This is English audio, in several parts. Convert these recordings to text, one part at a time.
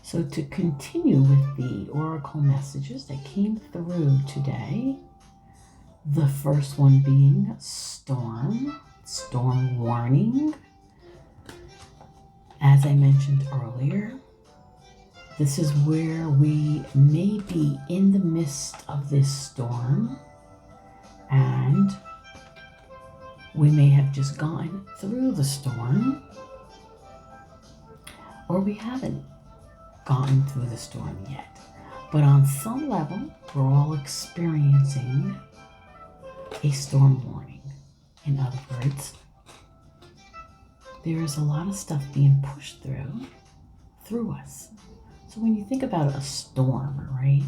So to continue with the oracle messages that came through today, the first one being storm warning. As I mentioned earlier, this is where we may be in the midst of this storm, and we may have just gone through the storm, or we haven't gotten through the storm yet. But on some level, we're all experiencing a storm warning. In other words, there is a lot of stuff being pushed through us. So when you think about a storm, right,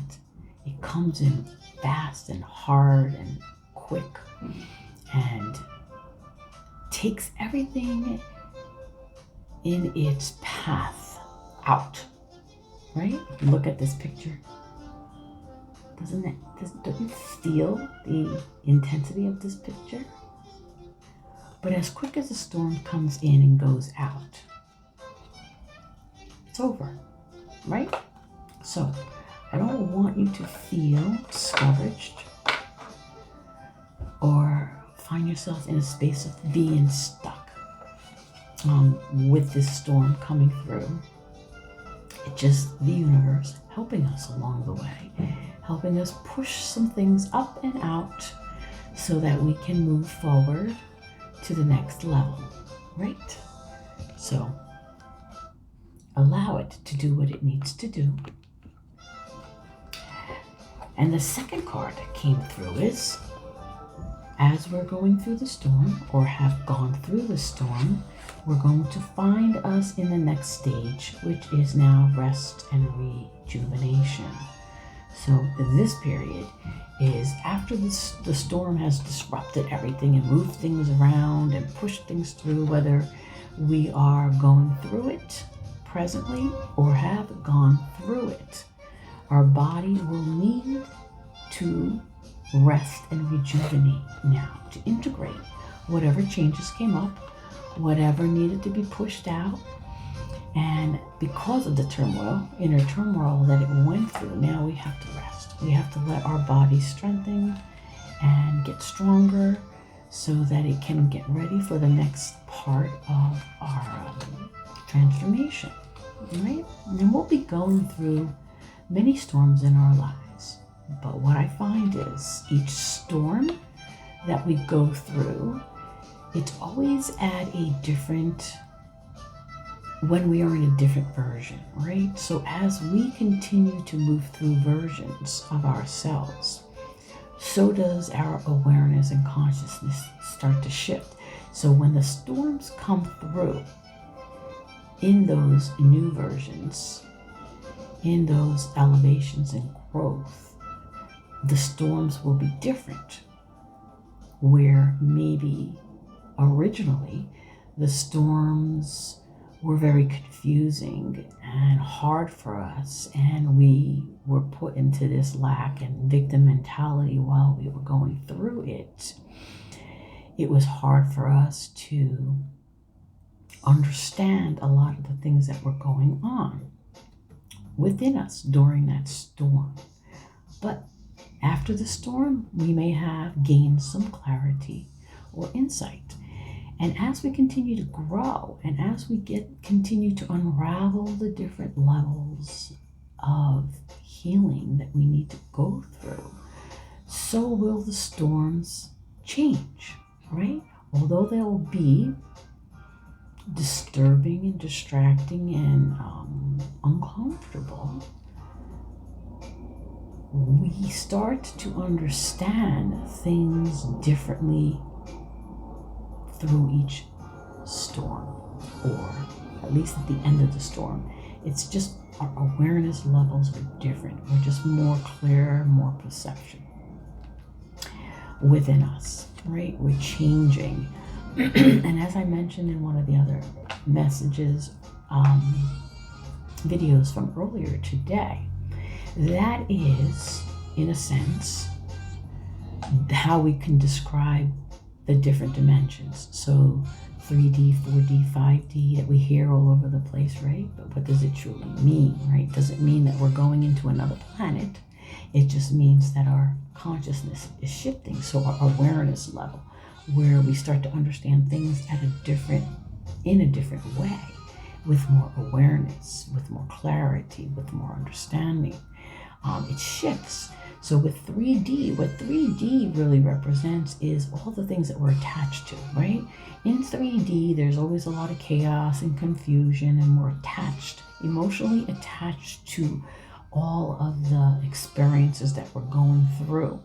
it comes in fast and hard and quick and takes everything in its path out, right? Look at this picture. Doesn't it feel the intensity of this picture? But as quick as the storm comes in and goes out, it's over, right? So I don't want you to feel discouraged or find yourself in a space of being stuck with this storm coming through. It's just the universe helping us along the way, helping us push some things up and out so that we can move forward to the next level, right? So allow it to do what it needs to do. And the second card that came through is, as we're going through the storm or have gone through the storm, we're going to find us in the next stage, which is now rest and rejuvenation. So this period is after the storm has disrupted everything and moved things around and pushed things through, whether we are going through it presently or have gone through it. Our body will need to rest and rejuvenate now, to integrate whatever changes came up, whatever needed to be pushed out. And because of the turmoil, inner turmoil that it went through, now we have to rest. We have to let our body strengthen and get stronger so that it can get ready for the next part of our transformation, right? And we'll be going through many storms in our lives. But what I find is each storm that we go through, it's always at a different, when we are in a different version, right? So as we continue to move through versions of ourselves, so does our awareness and consciousness start to shift. So when the storms come through in those new versions, in those elevations and growth, the storms will be different. Where maybe originally the storms were very confusing and hard for us, and we were put into this lack and victim mentality while we were going through it. It was hard for us to understand a lot of the things that were going on within us during that storm. But after the storm, we may have gained some clarity or insight. And as we continue to grow, and as we continue to unravel the different levels of healing that we need to go through, so will the storms change, right? Although they will be disturbing and distracting and uncomfortable, we start to understand things differently through each storm, or at least at the end of the storm. It's just our awareness levels are different. We're just more clear, more perception within us, right? We're changing. And as I mentioned in one of the other messages, videos from earlier today, that is, in a sense, how we can describe the different dimensions. So 3D, 4D, 5D that we hear all over the place, right? But what does it truly mean, right? Does it mean that we're going into another planet? It just means that our consciousness is shifting. So our awareness level, where we start to understand things in a different way, with more awareness, with more clarity, with more understanding. It shifts. So with 3D, what 3D really represents is all the things that we're attached to, right? In 3D, there's always a lot of chaos and confusion, and we're attached, emotionally attached to all of the experiences that we're going through,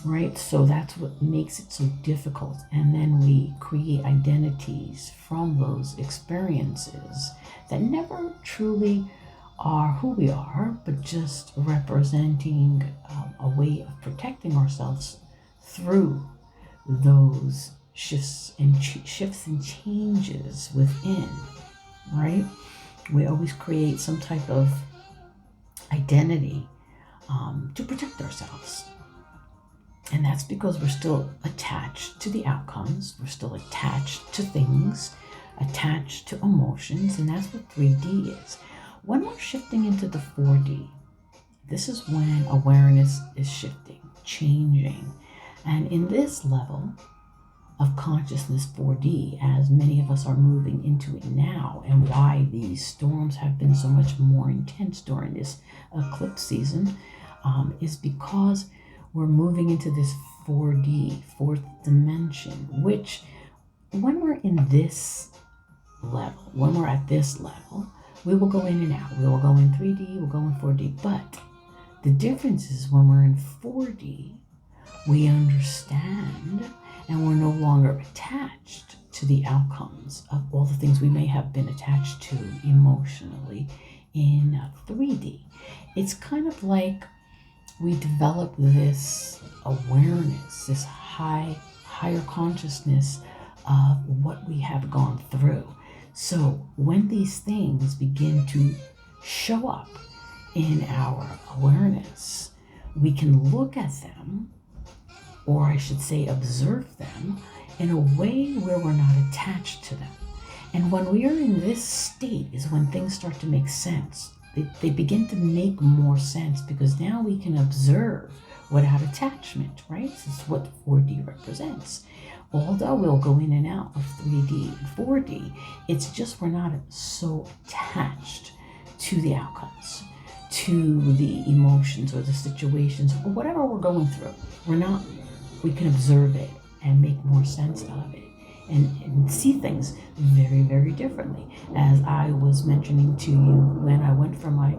right? So that's what makes it so difficult. And then we create identities from those experiences that never truly are who we are, but just representing a way of protecting ourselves through those shifts and changes within, right? We always create some type of identity to protect ourselves. And that's because we're still attached to the outcomes. We're still attached to things, attached to emotions, and that's what 3D is. When we're shifting into the 4D, this is when awareness is shifting, changing. And in this level of consciousness 4D, as many of us are moving into it now, and why these storms have been so much more intense during this eclipse season, is because we're moving into this 4D, fourth dimension, which when we're in this level, when we're at this level, we will go in and out. We will go in 3D, we'll go in 4D. But the difference is when we're in 4D, we understand and we're no longer attached to the outcomes of all the things we may have been attached to emotionally in 3D. It's kind of like we develop this awareness, this higher consciousness of what we have gone through. So when these things begin to show up in our awareness, we can look at them, or I should say observe them, in a way where we're not attached to them. And when we are in this state is when things start to make sense. They begin to make more sense because now we can observe without attachment, right? This is what 4D represents. Although we'll go in and out of 3D and 4D, it's just we're not so attached to the outcomes, to the emotions or the situations or whatever we're going through. We can observe it and make more sense of it and see things very, very differently. As I was mentioning to you when I went for my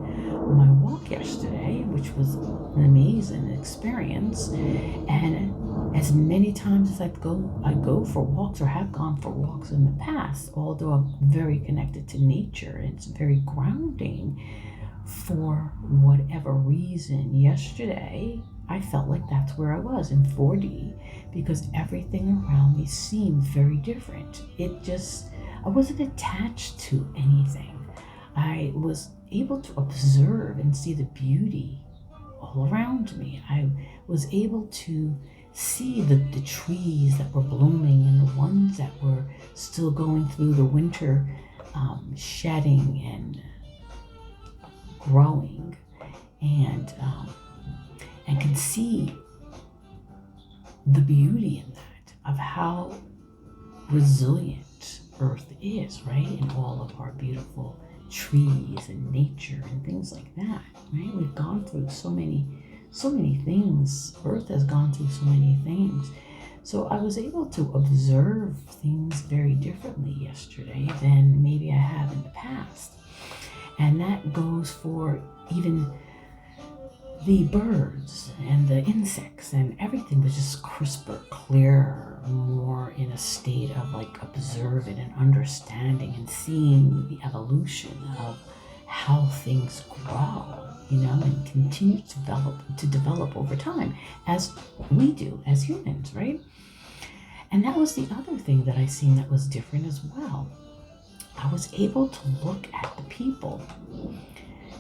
walk yesterday, which was an amazing experience, and as many times as I go for walks or have gone for walks in the past, although I'm very connected to nature, it's very grounding. For whatever reason, yesterday I felt like that's where I was in 4D because everything around me seemed very different. I wasn't attached to anything. I was able to observe and see the beauty all around me. I was able to see the trees that were blooming and the ones that were still going through the winter shedding and growing, and can see the beauty in that of how resilient Earth is, right? And all of our beautiful trees and nature and things like that, right? We've gone through so many things. Earth has gone through so many things. So I was able to observe things very differently yesterday than maybe I have in the past. And that goes for even the birds and the insects, and everything was just crisper, clearer, more in a state of like observing and understanding and seeing the evolution of how things grow, and continue to develop over time, as we do as humans, right? And that was the other thing that I seen that was different as well. I was able to look at the people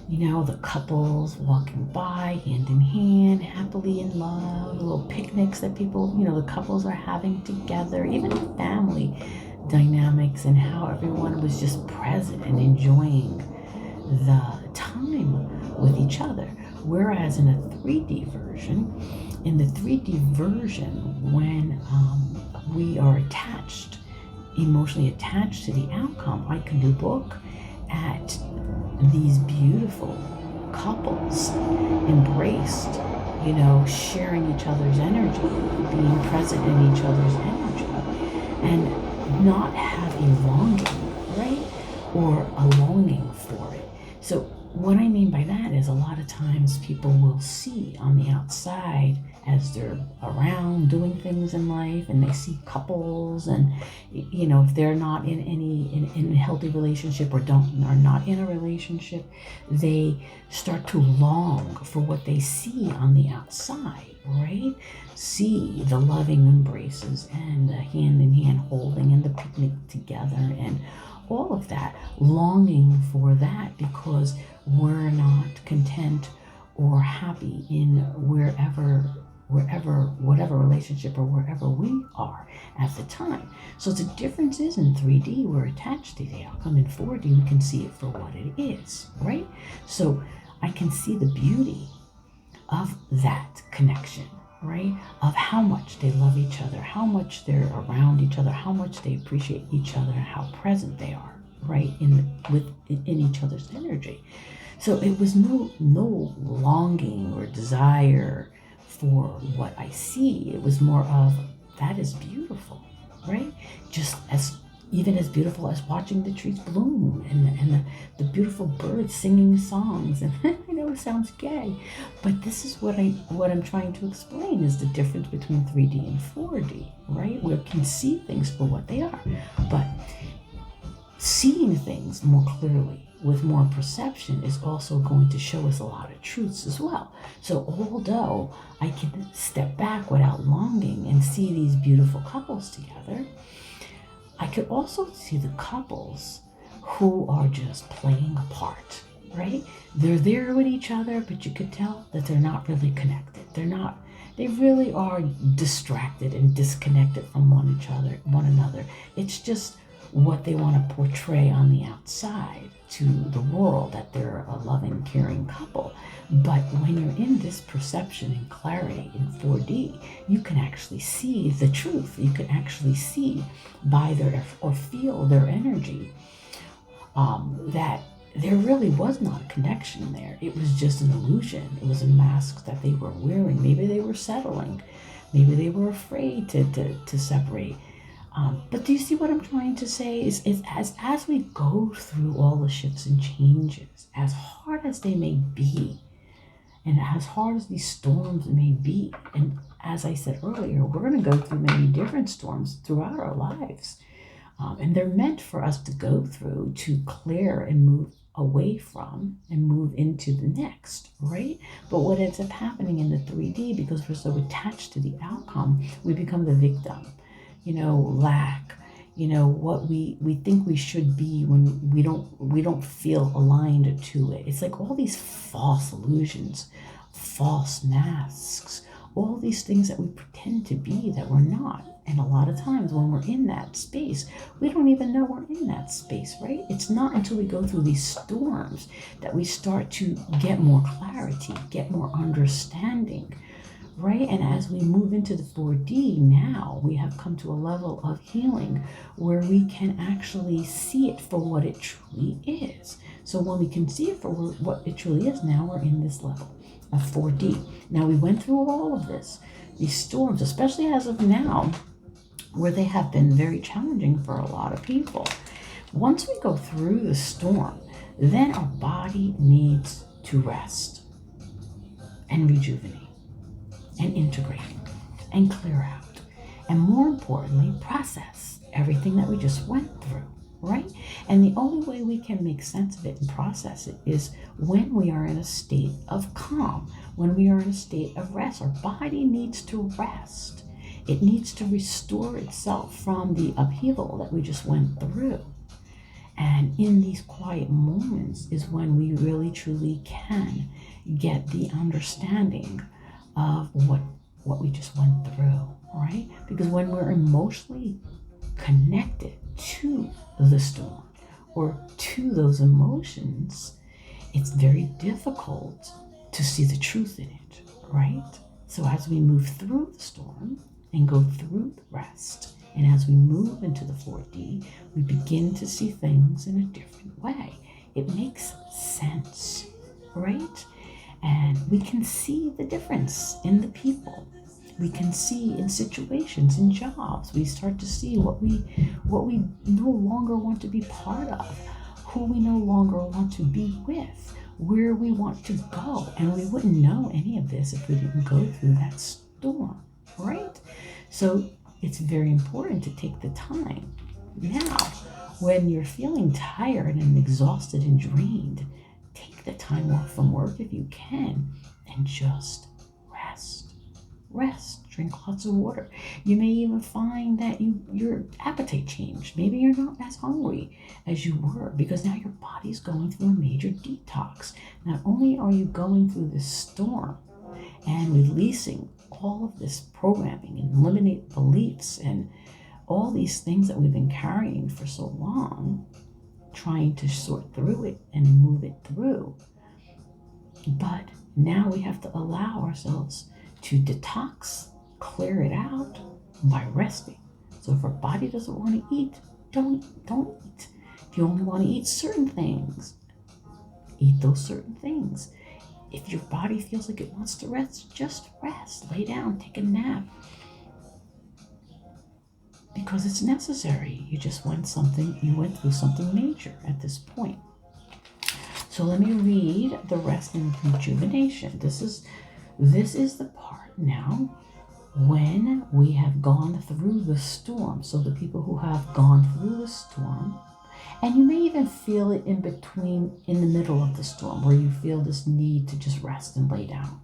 The couples walking by hand in hand, happily in love, little picnics that people, the couples are having together, even the family dynamics and how everyone was just present and enjoying the time with each other. Whereas in the 3D version, when we are emotionally attached to the outcome, I can look at these beautiful couples embraced, sharing each other's energy, being present in each other's energy, and not have a longing, right? Or a longing for it. So what I mean by that is a lot of times people will see on the outside as they're around doing things in life, and they see couples, and if they're not in a healthy relationship or are not in a relationship, they start to long for what they see on the outside, right? See the loving embraces and the hand in hand holding and the picnic together and all of that, longing for that because we're not content or happy in whatever relationship or wherever we are at the time. So the difference is in 3D, we're attached to the outcome. In 4D, we can see it for what it is, right? So I can see the beauty of that connection, right? Of how much they love each other, how much they're around each other, how much they appreciate each other, and how present they are, right? In each other's energy. So it was no longing or desire for what I see. It was more of, that is beautiful, right? Just even as beautiful as watching the trees bloom and the beautiful birds singing songs. And I know it sounds gay, but this is what I'm trying to explain is the difference between 3D and 4D, right? We can see things for what they are, but seeing things more clearly with more perception is also going to show us a lot of truths as well. So although I can step back without longing and see these beautiful couples together, I could also see the couples who are just playing a part, right? They're there with each other, but you could tell that they're not really connected. They really are distracted and disconnected from one another. It's just what they want to portray on the outside to the world, that they're a loving, caring couple. But when you're in this perception and clarity in 4D, you can actually see the truth. You can actually see by or feel their energy that there really was not a connection there. It was just an illusion. It was a mask that they were wearing. Maybe they were settling. Maybe they were afraid to separate. But do you see what I'm trying to say? Is as we go through all the shifts and changes, as hard as they may be, and as hard as these storms may be, and as I said earlier, we're going to go through many different storms throughout our lives. And they're meant for us to go through to clear and move away from and move into the next, right? But what ends up happening in the 3D, because we're so attached to the outcome, we become the victim. Lack, what we think we should be when we don't feel aligned to it. It's like all these false illusions, false masks, all these things that we pretend to be that we're not. And a lot of times when we're in that space, we don't even know we're in that space, right? It's not until we go through these storms that we start to get more clarity, get more understanding, right? And as we move into the 4D now, we have come to a level of healing where we can actually see it for what it truly is. So when we can see it for what it truly is, now we're in this level of 4D. Now we went through all of this, these storms, especially as of now, where they have been very challenging for a lot of people. Once we go through the storm, then our body needs to rest and rejuvenate and integrate and clear out, and more importantly, process everything that we just went through, right? And the only way we can make sense of it and process it is when we are in a state of calm, when we are in a state of rest. Our body needs to rest. It needs to restore itself from the upheaval that we just went through. And in these quiet moments is when we really truly can get the understanding of what we just went through, right? Because when we're emotionally connected to the storm or to those emotions, it's very difficult to see the truth in it, right? So as we move through the storm and go through the rest, and as we move into the 4D, we begin to see things in a different way. It makes sense, right? And we can see the difference in the people. We can see in situations, in jobs. We start to see what we no longer want to be part of, who we no longer want to be with, where we want to go. And we wouldn't know any of this if we didn't go through that storm, right? So it's very important to take the time. Now, when you're feeling tired and exhausted and drained, take the time off from work if you can and just rest. Rest. Drink lots of water. You may even find that your appetite changed. Maybe you're not as hungry as you were because now your body's going through a major detox. Not only are you going through this storm and releasing all of this programming and limiting beliefs and all these things that we've been carrying for so long, trying to sort through it and move it through. But now we have to allow ourselves to detox, clear it out by resting. So if our body doesn't want to eat, don't eat. If you only want to eat certain things, eat those certain things. If your body feels like it wants to rest, just rest. Lay down, take a nap. Because it's necessary. You went through something major at this point. So let me read the rest and rejuvenation. This is the part now when we have gone through the storm. So the people who have gone through the storm, and you may even feel it in the middle of the storm, where you feel this need to just rest and lay down.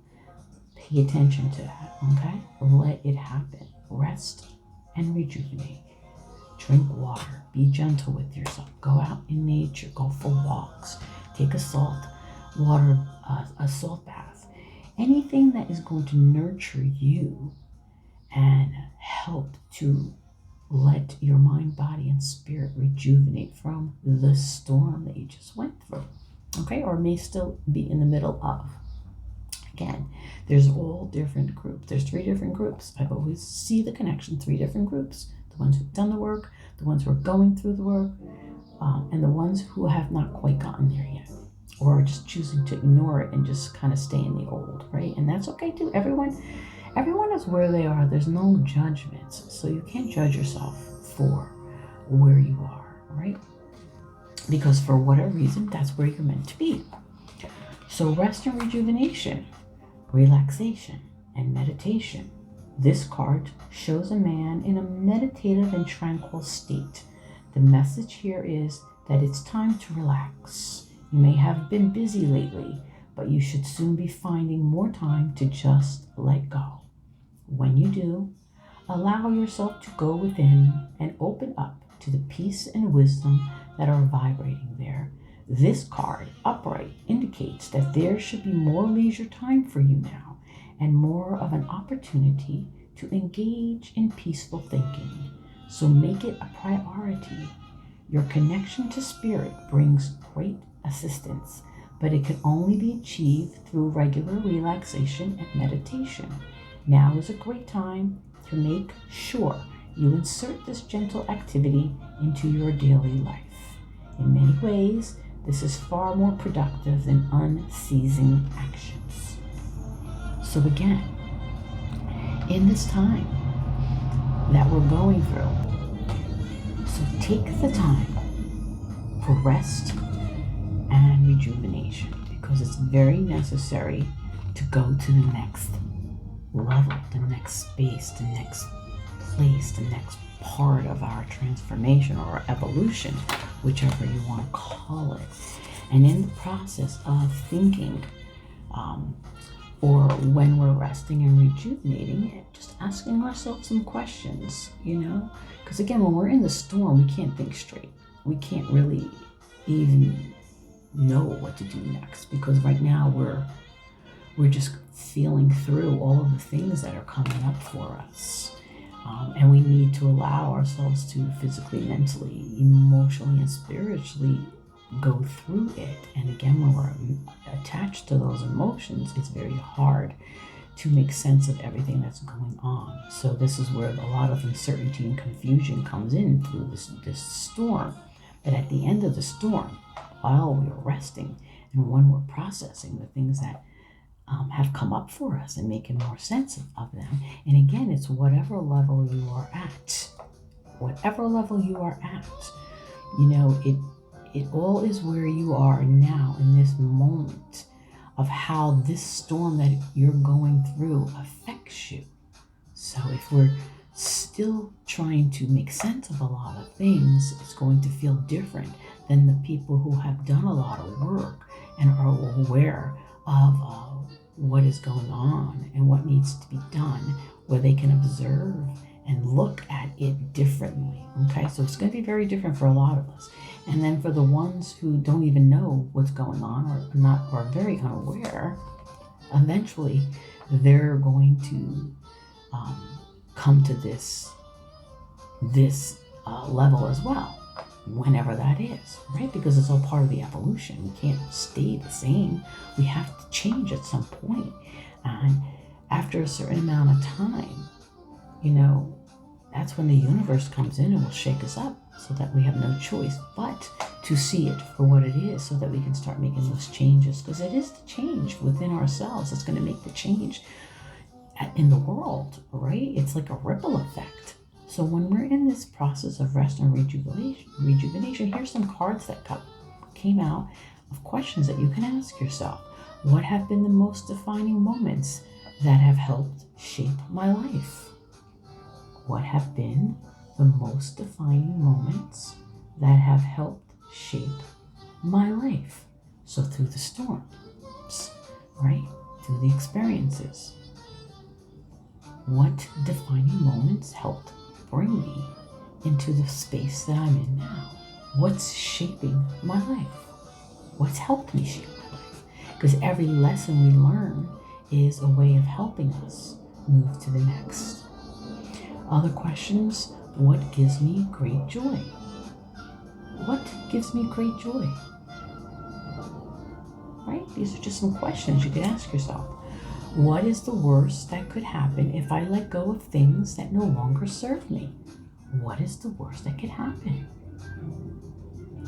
Pay attention to that, okay? Let it happen. Rest and rejuvenate. Drink water. Be gentle with yourself. Go out in nature. Go for walks. Take a salt bath. Anything that is going to nurture you and help to let your mind, body, and spirit rejuvenate from the storm that you just went through, okay? Or may still be in the middle of. Again, there's all different groups. There's 3 different groups. I always see the connection, 3 different groups. The ones who've done the work, the ones who are going through the work, and the ones who have not quite gotten there yet, or are just choosing to ignore it and just kind of stay in the old, right? And that's okay too. Everyone is where they are. There's no judgments. So you can't judge yourself for where you are, right? Because for whatever reason, that's where you're meant to be. So rest and rejuvenation, relaxation, and meditation. This card shows a man in a meditative and tranquil state. The message here is that it's time to relax. You may have been busy lately, but you should soon be finding more time to just let go. When you do, allow yourself to go within and open up to the peace and wisdom that are vibrating there. This card, upright, indicates that there should be more leisure time for you now and more of an opportunity to engage in peaceful thinking. So make it a priority. Your connection to spirit brings great assistance, but it can only be achieved through regular relaxation and meditation. Now is a great time to make sure you insert this gentle activity into your daily life. In many ways, this is far more productive than unceasing actions. So again, in this time that we're going through, so take the time for rest and rejuvenation, because it's very necessary to go to the next level, the next space, the next place, the next part of our transformation or evolution, whichever you want to call it. And in the process of thinking, or when we're resting and rejuvenating, just asking ourselves some questions, because again, when we're in the storm, we can't think straight. We can't really even know what to do next, because right now we're just feeling through all of the things that are coming up for us. And we need to allow ourselves to physically, mentally, emotionally, and spiritually go through it. And again, when we're attached to those emotions, it's very hard to make sense of everything that's going on. So this is where a lot of uncertainty and confusion comes in through this storm. But at the end of the storm, while we're resting and when we're processing the things that have come up for us and making more sense of them. And again, it's whatever level you are at. Whatever level you are at. You know, it all is where you are now in this moment of how this storm that you're going through affects you. So if we're still trying to make sense of a lot of things, it's going to feel different than the people who have done a lot of work and are aware of what is going on and what needs to be done, where they can observe and look at it differently. Okay, so it's going to be very different for a lot of us. And then for the ones who don't even know what's going on or are very unaware, eventually they're going to come to this level as well, whenever that is, right? Because it's all part of the evolution. We can't stay the same. We have to change at some point. And after a certain amount of time, you know, that's when the universe comes in and will shake us up, so that we have no choice but to see it for what it is, so that we can start making those changes. Because it is the change within ourselves that's going to make the change in the world, right? It's like a ripple effect. So when we're in this process of rest and rejuvenation, here's some cards that came out of questions that you can ask yourself. What have been the most defining moments that have helped shape my life? What have been the most defining moments that have helped shape my life? So through the storms, right? Through the experiences. What defining moments helped bring me into the space that I'm in now? What's shaping my life? What's helped me shape my life? Because every lesson we learn is a way of helping us move to the next. Other questions: what gives me great joy? What gives me great joy? Right? These are just some questions you could ask yourself. What is the worst that could happen if I let go of things that no longer serve me? What is the worst that could happen?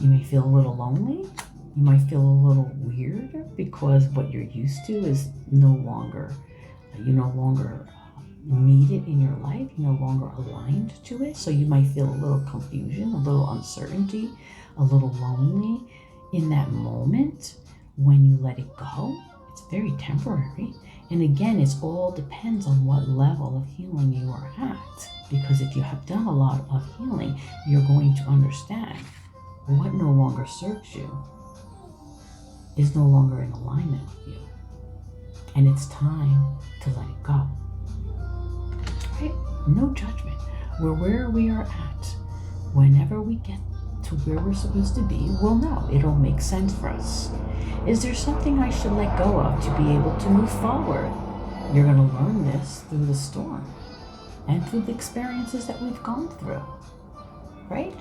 You may feel a little lonely. You might feel a little weird because what you're used to is you no longer need it in your life. You're no longer aligned to it. So you might feel a little confusion, a little uncertainty, a little lonely in that moment when you let it go. It's very temporary. And again, it all depends on what level of healing you are at. Because if you have done a lot of healing, you're going to understand what no longer serves you is no longer in alignment with you. And it's time to let it go. Right? No judgment. We're where we are at. Whenever we get to where we're supposed to be, we'll know. It'll make sense for us. Is there something I should let go of to be able to move forward? You're going to learn this through the storm and through the experiences that we've gone through, right?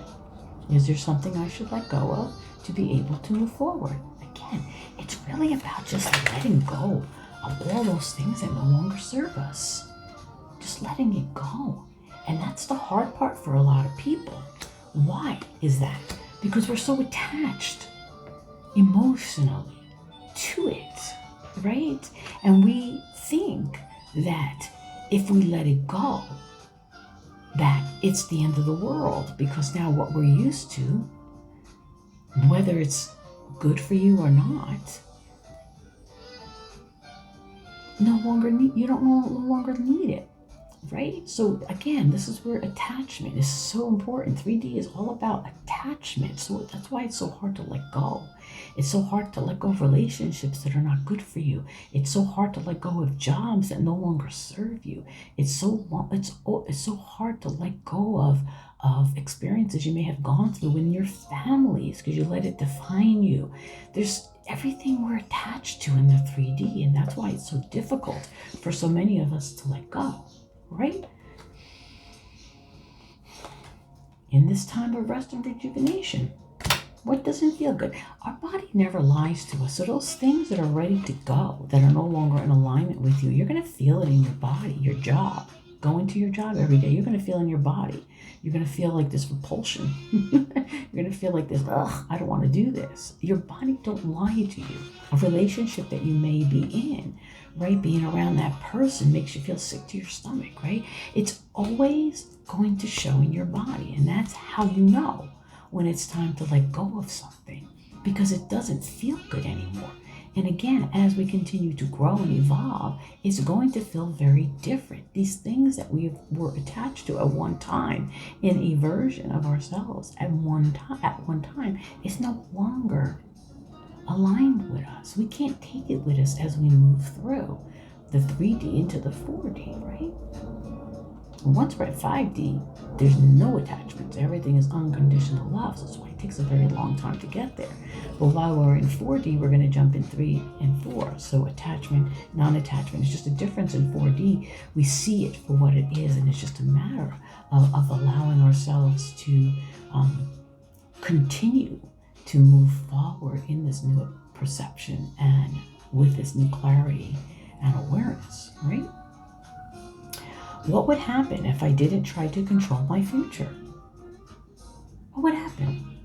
Is there something I should let go of to be able to move forward? Again, it's really about just letting go of all those things that no longer serve us. Just letting it go. And that's the hard part for a lot of people. Why is that? Because we're so attached emotionally to it, right? And we think that if we let it go, that it's the end of the world, because now what we're used to, whether it's good for you or not, you no longer need it, right? So again, this is where attachment is so important. 3D is all about attachment. So that's why it's so hard to let go. It's so hard to let go of relationships that are not good for you. It's so hard to let go of jobs that no longer serve you. It's so hard to let go of experiences you may have gone through in your families because you let it define you. There's everything we're attached to in the 3D, and that's why it's so difficult for so many of us to let go, right? In this time of rest and rejuvenation, what doesn't feel good? Our body never lies to us. So those things that are ready to go, that are no longer in alignment with you, you're going to feel it in your body. Your job, going to your job every day, you're going to feel in your body. You're going to feel like this repulsion. You're going to feel like this, I don't want to do this. Your body don't lie to you. A relationship that you may be in, right? Being around that person makes you feel sick to your stomach, right? It's always going to show in your body. And that's how you know when it's time to let go of something, because it doesn't feel good anymore. And again, as we continue to grow and evolve, it's going to feel very different. These things that we were attached to at one time in a version of ourselves at one time is no longer aligned with us. We can't take it with us as we move through the 3D into the 4D, right? Once we're at 5D, there's no attachments. Everything is unconditional love. So that's why it takes a very long time to get there. But while we're in 4D, we're going to jump in 3 and 4. So attachment, non-attachment is just a difference in 4D. We see it for what it is, and it's just a matter of allowing ourselves to continue to move forward in this new perception and with this new clarity and awareness, right? What would happen if I didn't try to control my future? What would happen?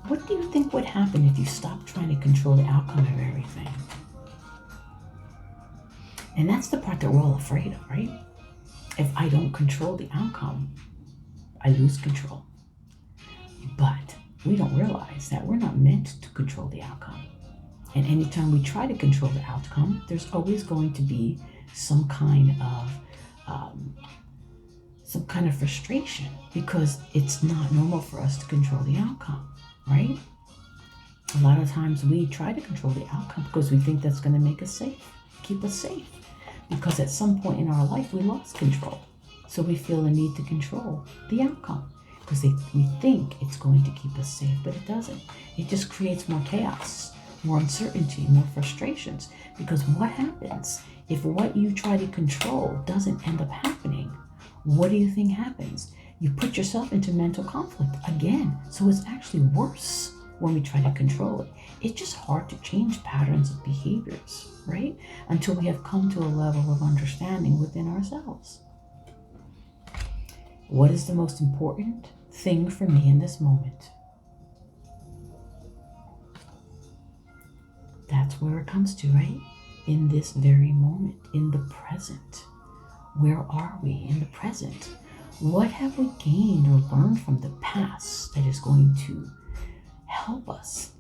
What do you think would happen if you stopped trying to control the outcome of everything? And that's the part that we're all afraid of, right? If I don't control the outcome, I lose control. But we don't realize that we're not meant to control the outcome. And anytime we try to control the outcome, there's always going to be some kind of frustration, because it's not normal for us to control the outcome, right? A lot of times we try to control the outcome because we think that's going to make us safe, keep us safe, because at some point in our life we lost control. So we feel the need to control the outcome because we think it's going to keep us safe, but it doesn't. It just creates more chaos, more uncertainty, more frustrations. Because what happens if what you try to control doesn't end up happening? What do you think happens? You put yourself into mental conflict again. So it's actually worse when we try to control it. It's just hard to change patterns of behaviors, right? Until we have come to a level of understanding within ourselves. What is the most important thing for me in this moment? That's where it comes to, right? In this very moment, in the present. Where are we in the present? What have we gained or learned from the past that is going to help us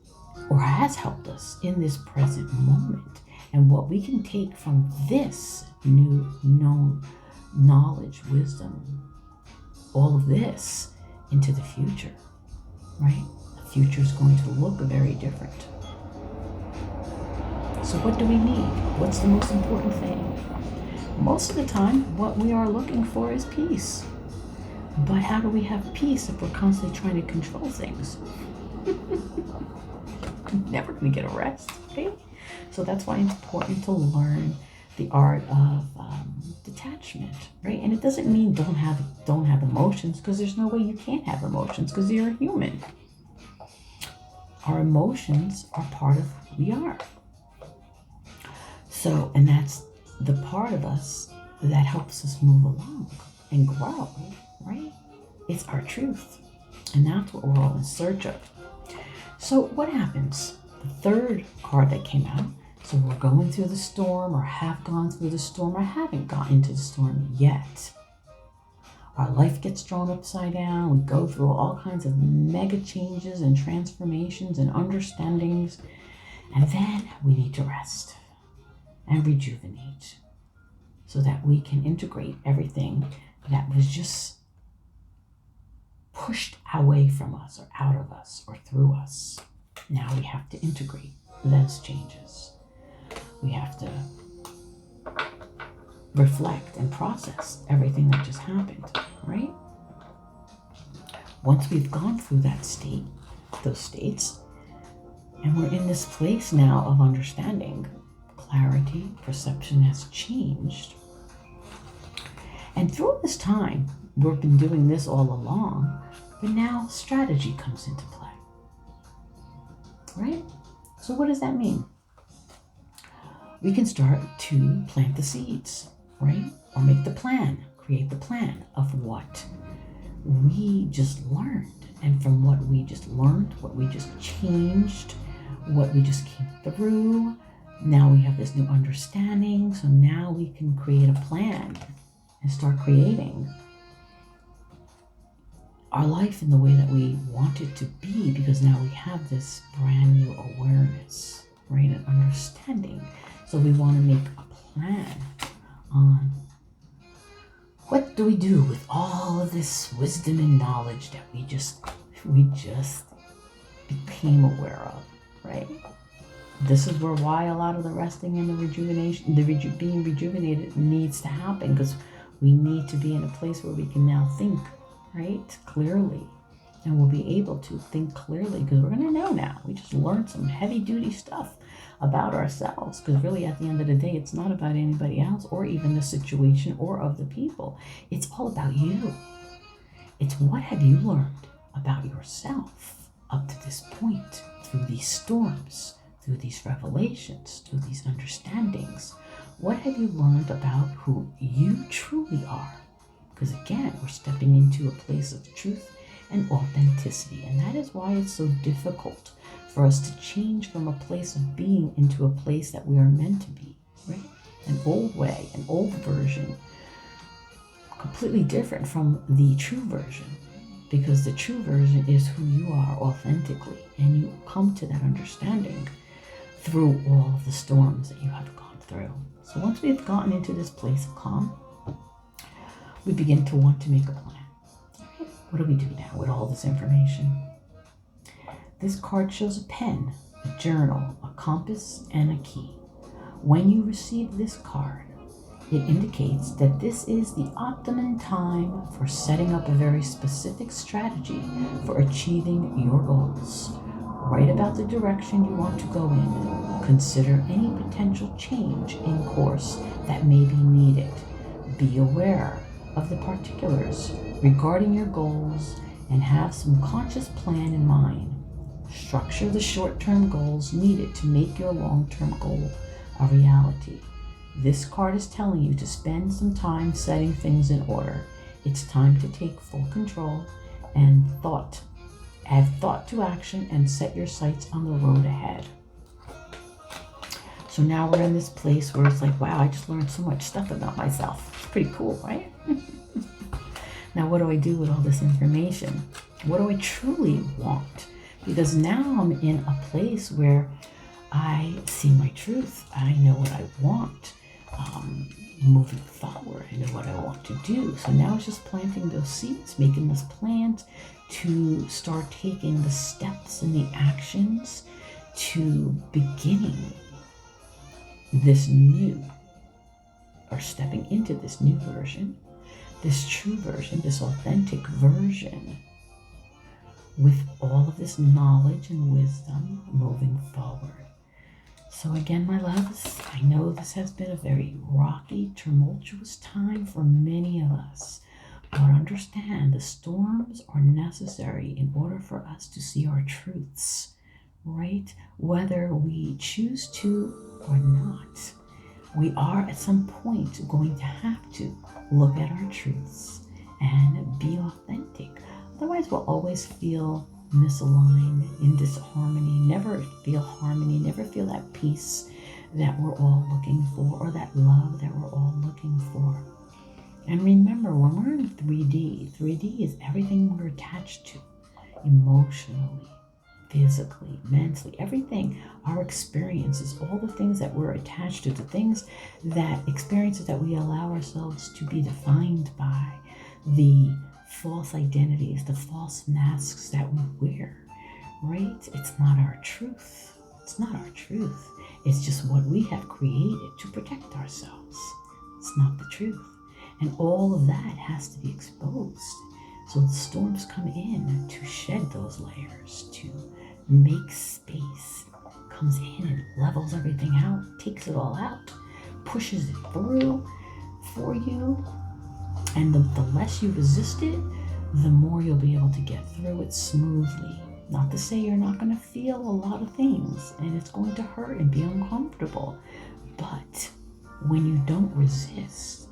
or has helped us in this present moment? And what we can take from this new known knowledge, wisdom, all of this into the future, right? The future is going to look very different. So what do we need? What's the most important thing? Most of the time, what we are looking for is peace. But how do we have peace if we're constantly trying to control things? Never going to get a rest, okay? So that's why it's important to learn the art of detachment, right? And it doesn't mean don't have emotions, because there's no way you can't have emotions because you're a human. Our emotions are part of who we are. So, and that's the part of us that helps us move along and grow, right? It's our truth. And that's what we're all in search of. So what happens? The third card that came out, so we're going through the storm, or have gone through the storm, or haven't gotten into the storm yet. Our life gets thrown upside down. We go through all kinds of mega changes and transformations and understandings. And then we need to rest and rejuvenate so that we can integrate everything that was just pushed away from us or out of us or through us. Now we have to integrate those changes. We have to reflect and process everything that just happened, right? Once we've gone through that state, those states, and we're in this place now of understanding, clarity, perception has changed. And through this time, we've been doing this all along, but now strategy comes into play, right? So what does that mean? We can start to plant the seeds, right? Or make the plan, create the plan of what we just learned. And from what we just learned, what we just changed, what we just came through, now we have this new understanding. So now we can create a plan and start creating our life in the way that we want it to be, because now we have this brand new awareness, right? And understanding. So we want to make a plan on what do we do with all of this wisdom and knowledge that we just became aware of, right? This is why a lot of the resting and the rejuvenation, being rejuvenated needs to happen, because we need to be in a place where we can now think, right, clearly. And we'll be able to think clearly because we're going to know now. We just learned some heavy duty stuff about ourselves, because really at the end of the day, it's not about anybody else or even the situation or of the people. It's all about you. It's what have you learned about yourself up to this point, through these storms, through these revelations, through these understandings. What have you learned about who you truly are? Because again, we're stepping into a place of truth and authenticity. And that is why it's so difficult for us to change from a place of being into a place that we are meant to be, right? An old way, an old version, completely different from the true version, because the true version is who you are authentically, and you come to that understanding through all of the storms that you have gone through. So once we've gotten into this place of calm, we begin to want to make a plan. What do we do now with all this information? This card shows a pen, a journal, a compass, and a key. When you receive this card, it indicates that this is the optimum time for setting up a very specific strategy for achieving your goals. Write about the direction you want to go in. Consider any potential change in course that may be needed. Be aware of the particulars regarding your goals and have some conscious plan in mind. Structure the short-term goals needed to make your long-term goal a reality. This card is telling you to spend some time setting things in order. It's time to take full control and add thought to action and set your sights on the road ahead. So now we're in this place where it's like, wow, I just learned so much stuff about myself. It's pretty cool, right? Now, what do I do with all this information? What do I truly want? Because now I'm in a place where I see my truth. I know what I want. Moving forward, I know what I want to do. So now it's just planting those seeds, making this plant to start taking the steps and the actions to beginning this new, or stepping into this new version, this true version, this authentic version, with all of this knowledge and wisdom moving forward. So again, my loves, I know this has been a very rocky, tumultuous time for many of us, but understand the storms are necessary in order for us to see our truths, right? Whether we choose to or not, we are at some point going to have to look at our truths and be authentic. Otherwise, we'll always feel misaligned, in disharmony, never feel harmony, never feel that peace that we're all looking for, or that love that we're all looking for. And remember, when we're in 3D is everything we're attached to, emotionally, physically, mentally, everything, our experiences, all the things that we're attached to, the things that, experiences that we allow ourselves to be defined by, the false identities, the false masks that we wear, right? It's not our truth. It's not our truth. It's just what we have created to protect ourselves. It's not the truth. And all of that has to be exposed. So the storms come in to shed those layers, to make space. Comes in and levels everything out, takes it all out, pushes it through for you. And the less you resist it, the more you'll be able to get through it smoothly. Not to say you're not going to feel a lot of things and it's going to hurt and be uncomfortable. But when you don't resist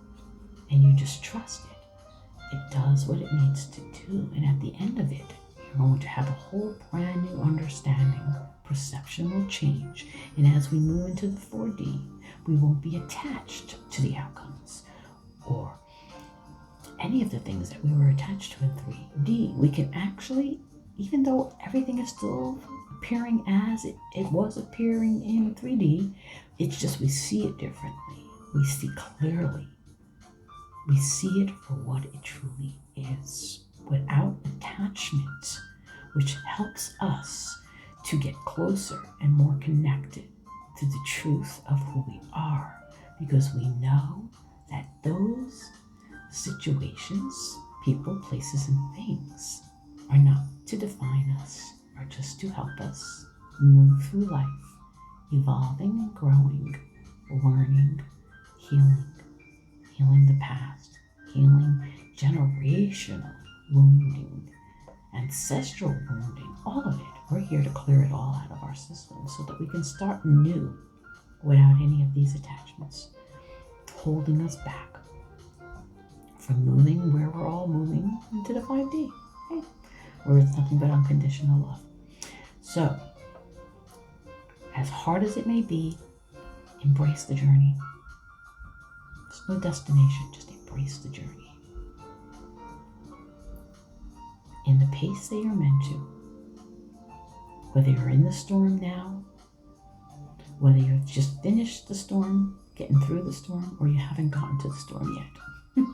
and you just trust it, it does what it needs to do. And at the end of it, you're going to have a whole brand new understanding. Perception will change. And as we move into the 4D, we won't be attached to the outcomes or any of the things that we were attached to in 3D. We can actually, even though everything is still appearing as it was appearing in 3D, it's just we see it differently. We see clearly. We see it for what it truly is, without attachment, which helps us to get closer and more connected to the truth of who we are, because we know that those situations, people, places, and things are not to define us, are just to help us move through life, evolving and growing, learning, healing the past, healing generational wounding, ancestral wounding, all of it. We're here to clear it all out of our system so that we can start new without any of these attachments holding us back from moving where we're all moving into the 5D, okay? Where it's nothing but unconditional love. So, as hard as it may be, embrace the journey. There's no destination, just embrace the journey. In the pace that you're meant to. Whether you're in the storm now, whether you've just finished the storm, getting through the storm, or you haven't gotten to the storm yet.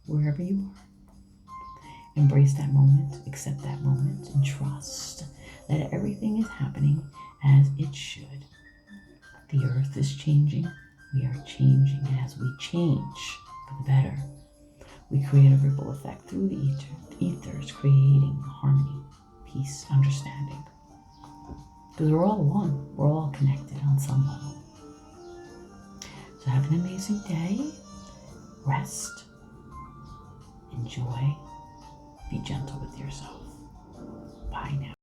Wherever you are, embrace that moment, accept that moment, and trust that everything is happening as it should. The earth is changing, we are changing, and as we change for the better, we create a ripple effect through the ethers, creating harmony, peace, understanding. Because we're all one, we're all connected on some level. So have an amazing day, rest, enjoy, be gentle with yourself. Bye now.